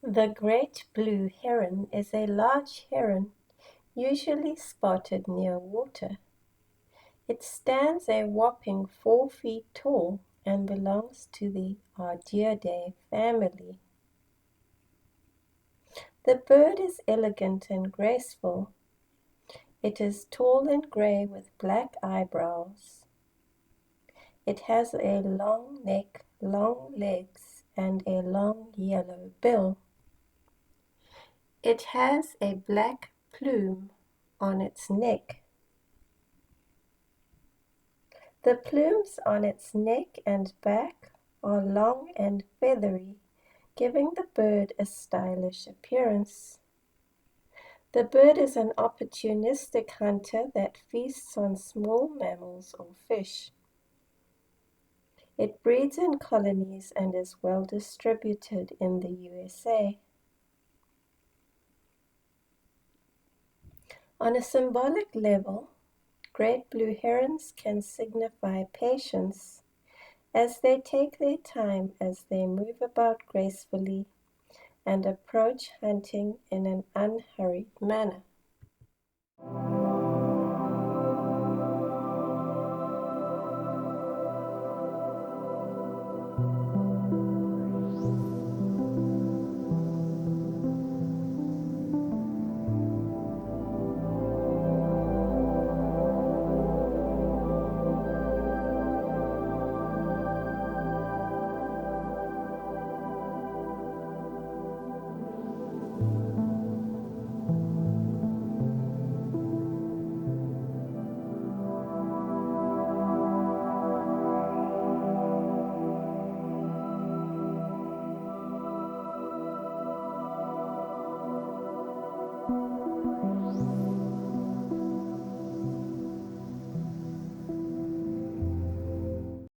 The great blue heron is a large heron, usually spotted near water. It stands a whopping 4 feet tall and belongs to the Ardeidae family. The bird is elegant and graceful. It is tall and gray with black eyebrows. It has a long neck, long legs, and a long yellow bill. It has a black plume on its neck. The plumes on its neck and back are long and feathery, giving the bird a stylish appearance. The bird is an opportunistic hunter that feasts on small mammals or fish. It breeds in colonies and is well distributed in the USA. On a symbolic level, great blue herons can signify patience as they take their time as they move about gracefully and approach hunting in an unhurried manner.